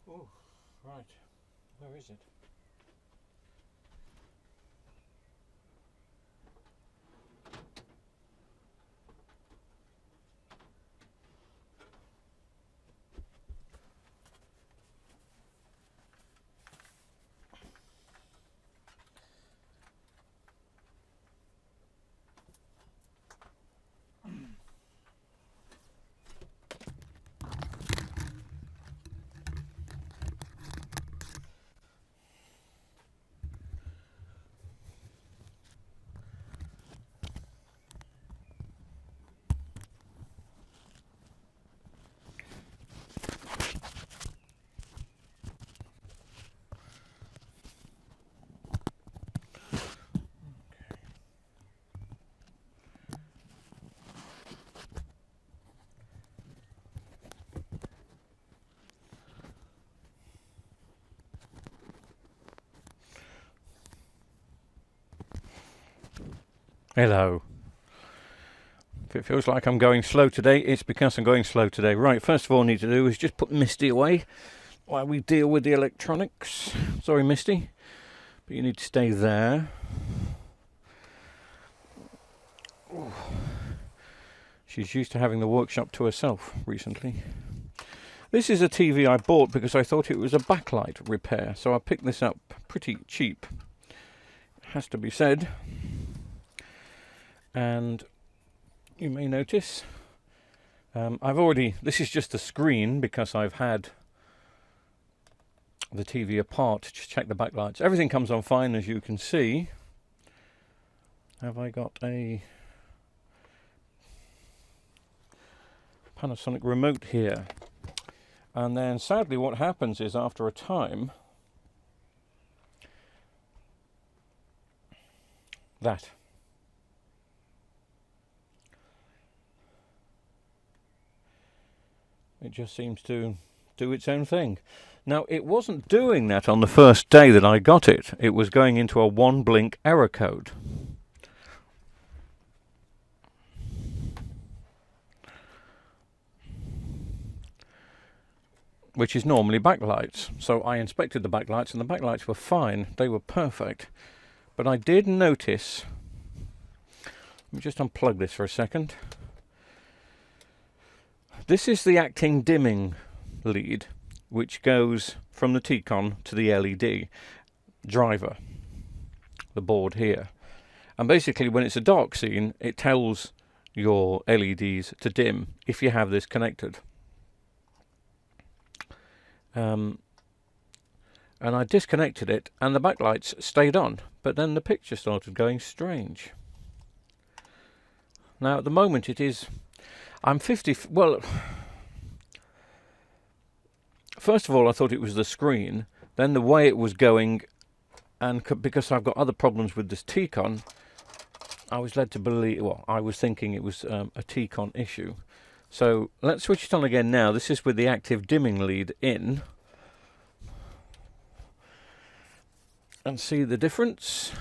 Oh, right. Where is it? Hello. If it feels like I'm going slow today, it's because I'm going slow today. Right, first of all, I need to do is just put Misty away while we deal with the electronics. Sorry, Misty, but you need to stay there. Ooh. She's used to having the workshop to herself recently. This is a TV I bought because I thought it was a backlight repair, so I picked this up pretty cheap. It has to be said. And you may notice this is just the screen because I've had the TV apart to check the backlights. Everything comes on fine, as you can see. Have I got a Panasonic remote here? And then sadly what happens is after a time that it just seems to do its own thing. Now, it wasn't doing that on the first day that I got it. It was going into a one blink error code. Which is normally backlights. So I inspected the backlights and the backlights were fine. They were perfect. But I did notice, let me just unplug this for a second. This is the acting dimming lead, which goes from the T-con to the LED driver, the board here. And basically when it's a dark scene, it tells your LEDs to dim if you have this connected. And I disconnected it and the backlights stayed on, but then the picture started going strange. Now at the moment it is, I'm 50, well, first of all I thought it was the screen, then the way it was going, and because I've got other problems with this T-con, I was led to believe, well, I was thinking it was a T-con issue. So let's switch it on again now. This is with the active dimming lead in. And see the difference.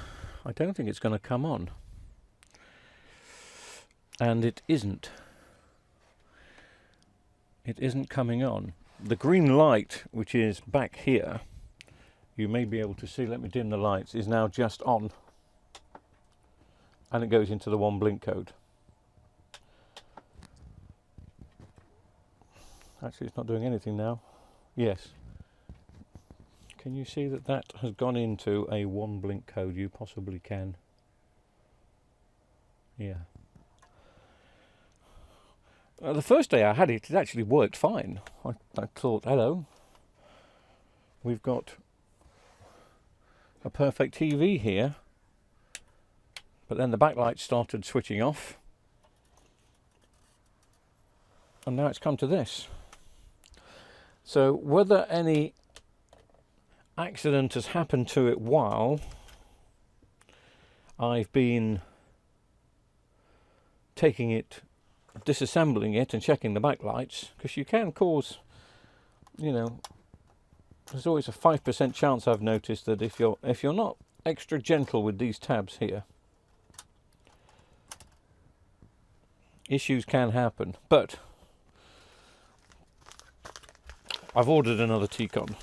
I don't think it's going to come on. And it isn't. It isn't coming on. The green light, which is back here, you may be able to see, let me dim the lights, is now just on. And it goes into the one blink code. Actually, it's not doing anything now. Yes. Can you see that that has gone into a one blink code? You possibly can. Yeah. The first day I had it, it actually worked fine. I thought, hello, we've got a perfect TV here. But then the backlight started switching off. And now it's come to this. So whether any accident has happened to it while I've been taking it, disassembling it and checking the backlights, because you can cause, you know, there's always a 5% chance I've noticed that if you're not extra gentle with these tabs here, issues can happen. But I've ordered another T-Con.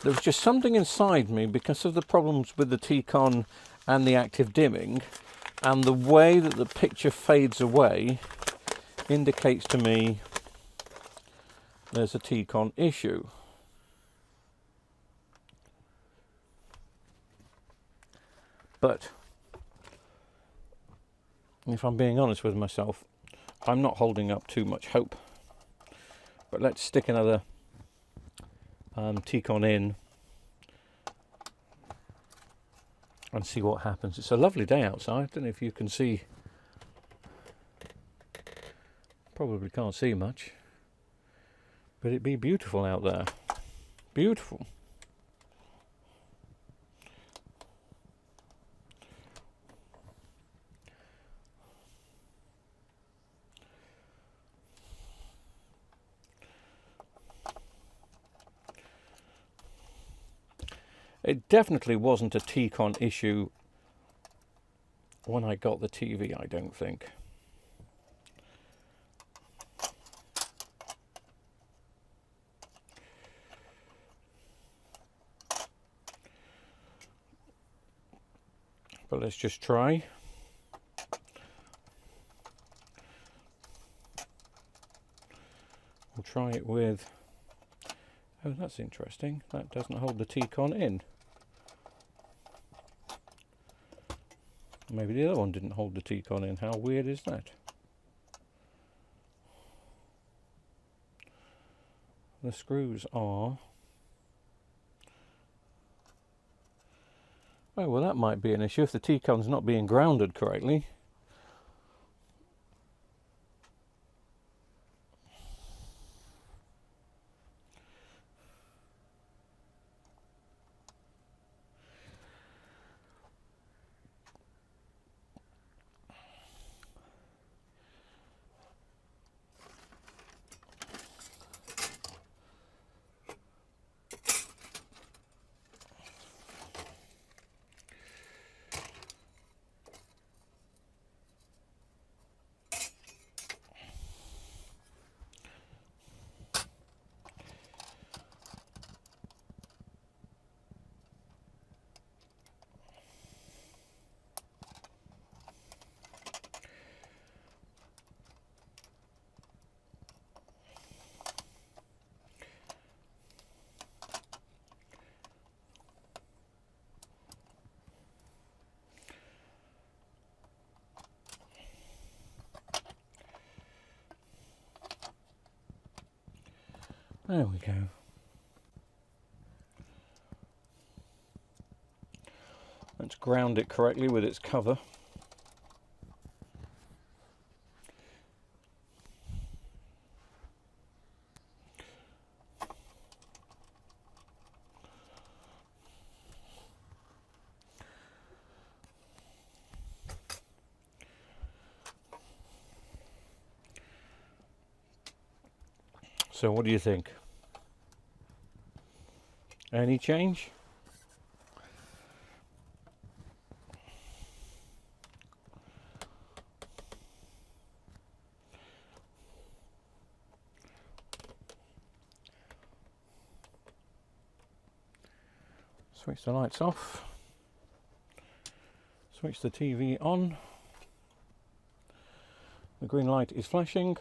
There was just something inside me because of the problems with the T-Con and the active dimming, and the way that the picture fades away indicates to me there's a T-Con issue. But if I'm being honest with myself, I'm not holding up too much hope. But let's stick another T-Con in and see what happens. It's a lovely day outside. I don't know if you can see. Probably can't see much, but it'd be beautiful out there. Beautiful. It definitely wasn't a T-Con issue when I got the TV, I don't think. But let's just try. We'll try it with... Oh, that's interesting. That doesn't hold the T-Con in. Maybe the other one didn't hold the T-Con in. How weird is that? The screws are... Oh, well, that might be an issue if the T-Con's not being grounded correctly. There we go. Let's ground it correctly with its cover. So what do you think? Any change? Switch the lights off. Switch the TV on. The green light is flashing.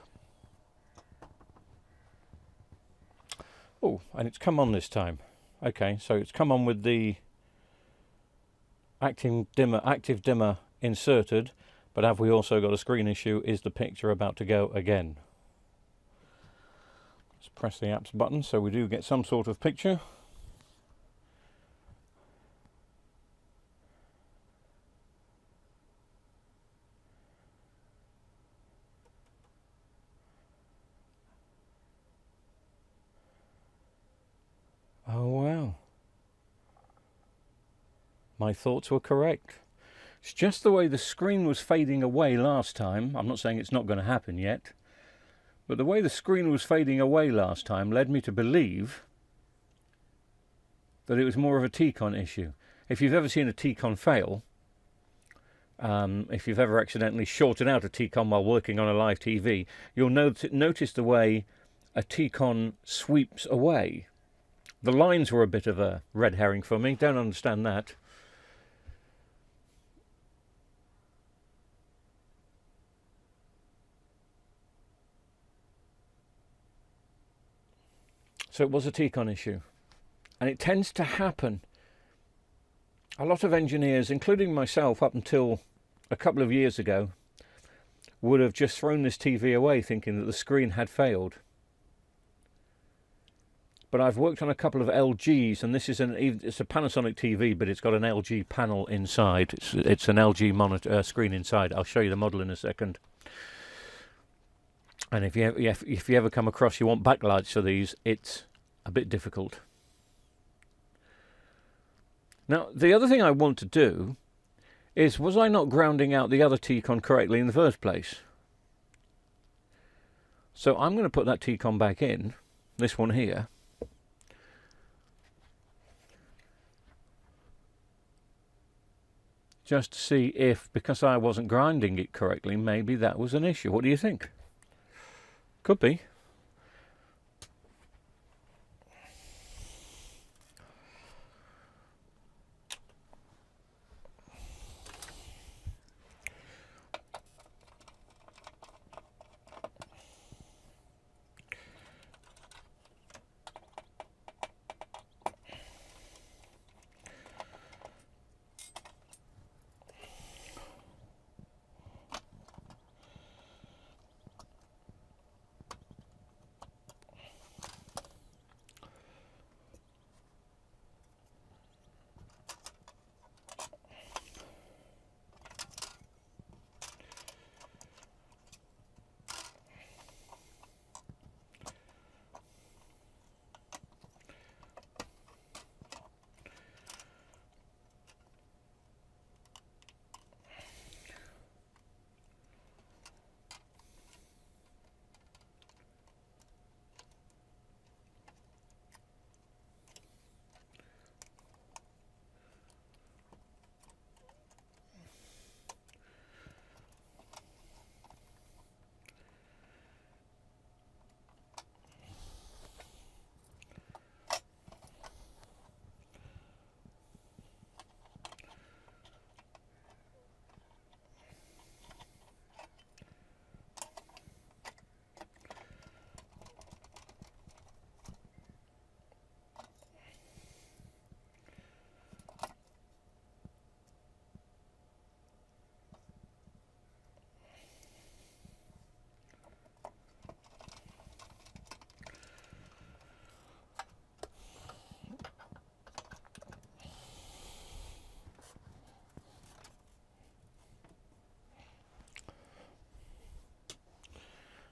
Oh, and it's come on this time. Okay, so it's come on with the active dimmer inserted, but have we also got a screen issue? Is the picture about to go again? Let's press the apps button so we do get some sort of picture. Oh wow. My thoughts were correct. It's just the way the screen was fading away last time. I'm not saying it's not going to happen yet, but the way the screen was fading away last time led me to believe that it was more of a T-Con issue. If you've ever seen a T-Con fail, if you've ever accidentally shorted out a T-Con while working on a live TV, you'll notice the way a T-con sweeps away. The lines were a bit of a red herring for me, don't understand that. So it was a T-con issue. And it tends to happen. A lot of engineers, including myself up until a couple of years ago, would have just thrown this TV away thinking that the screen had failed. But I've worked on a couple of LGs, and it's a Panasonic TV, but it's got an LG panel inside. It's an LG monitor screen inside. I'll show you the model in a second. And if you ever come across you want backlights for these, it's a bit difficult. Now, the other thing I want to do is, was I not grounding out the other T-con correctly in the first place? So I'm going to put that T-con back in, this one here. Just to see if, because I wasn't grinding it correctly, maybe that was an issue. What do you think? Could be.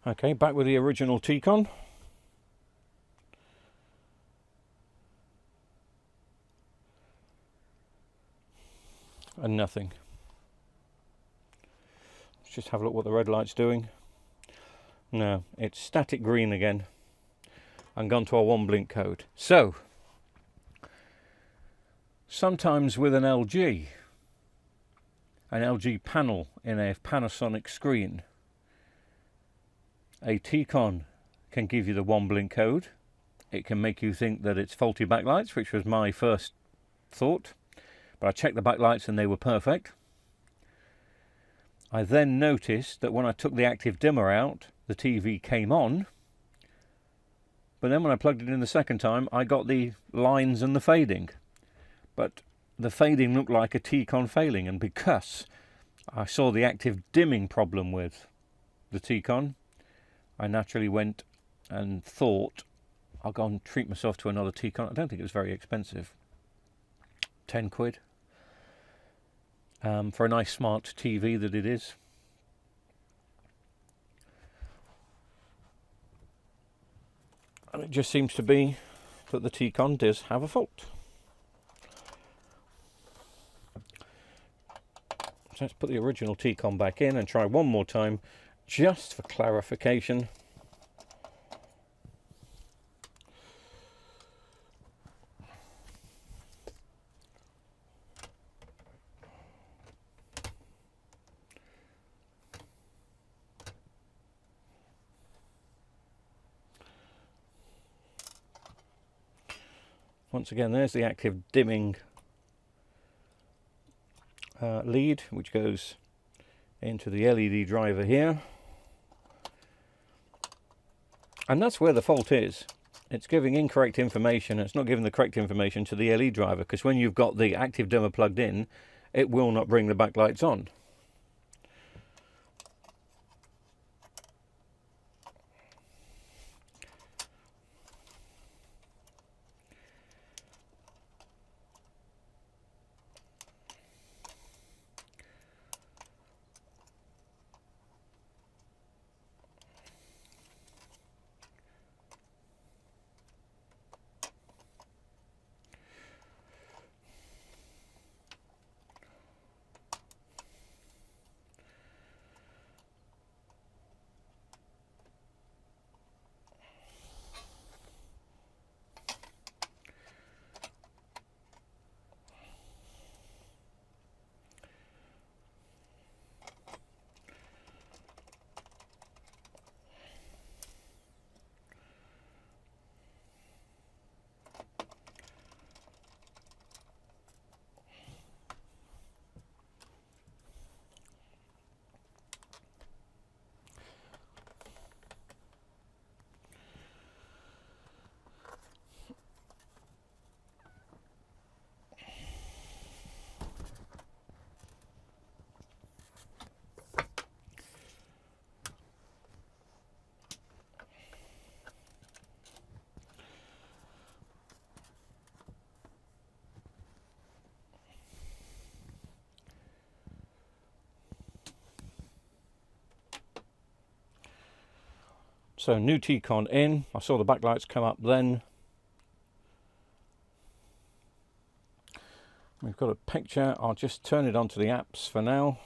Okay, back with the original T-con. And nothing. Let's just have a look what the red light's doing. No, it's static green again. And gone to our one blink code. So, sometimes with an LG panel in a Panasonic screen, a T-con can give you the one blink code. It can make you think that it's faulty backlights, which was my first thought. But I checked the backlights and they were perfect. I then noticed that when I took the active dimmer out, the TV came on. But then when I plugged it in the second time, I got the lines and the fading. But the fading looked like a T-con failing, and because I saw the active dimming problem with the T-con, I naturally went and thought, I'll go and treat myself to another T-con. I don't think it was very expensive. 10 quid. For a nice smart TV that it is. And it just seems to be that the T-con does have a fault. So let's put the original T-con back in and try one more time, just for clarification. Once again, there's the active dimming lead, which goes into the LED driver here. And that's where the fault is. It's giving incorrect information. It's not giving the correct information to the LED driver, because when you've got the active dimmer plugged in, it will not bring the backlights on. So new T-con in. I saw the backlights come up then. We've got a picture. I'll just turn it onto the apps for now.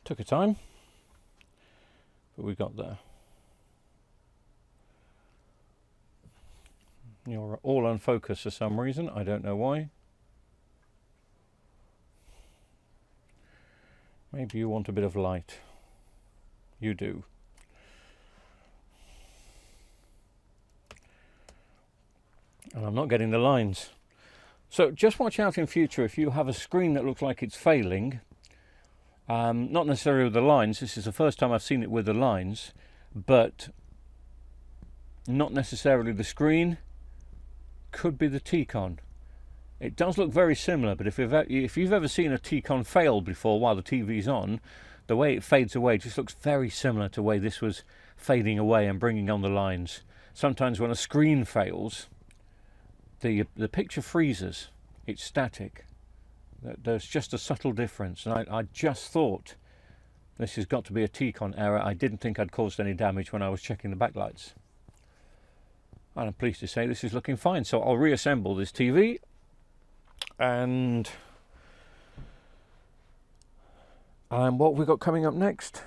Took a time, but we got there. You're all unfocused for some reason. I don't know why. Maybe you want a bit of light. You do. And I'm not getting the lines. So just watch out in future if you have a screen that looks like it's failing. Not necessarily with the lines. This is the first time I've seen it with the lines, but not necessarily the screen. Could be the T-con. It does look very similar, but if you've ever seen a T-con fail before while the TV's on, the way it fades away just looks very similar to the way this was fading away and bringing on the lines. Sometimes when a screen fails, the picture freezes. It's static. There's just a subtle difference, and I just thought this has got to be a T-con error. I didn't think I'd caused any damage when I was checking the backlights. And I'm pleased to say this is looking fine. So I'll reassemble this TV, and what we've got coming up next,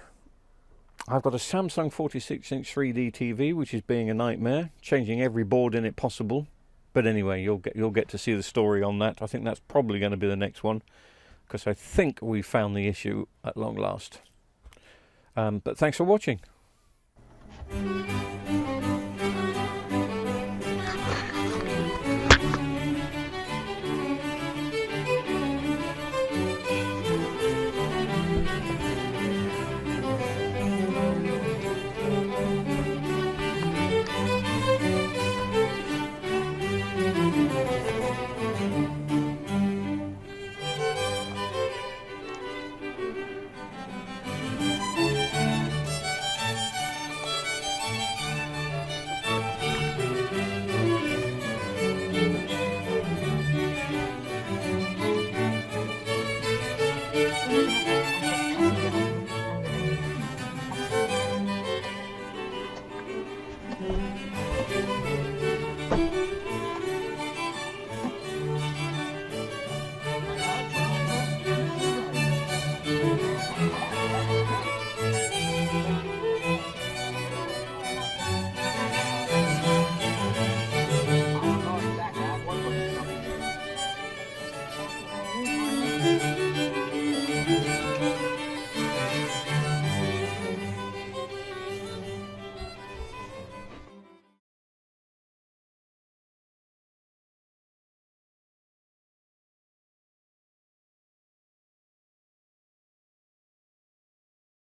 I've got a Samsung 46-inch 3D TV, which is being a nightmare, changing every board in it possible. But anyway, you'll get to see the story on that. I think that's probably going to be the next one, because I think we found the issue at long last. But thanks for watching.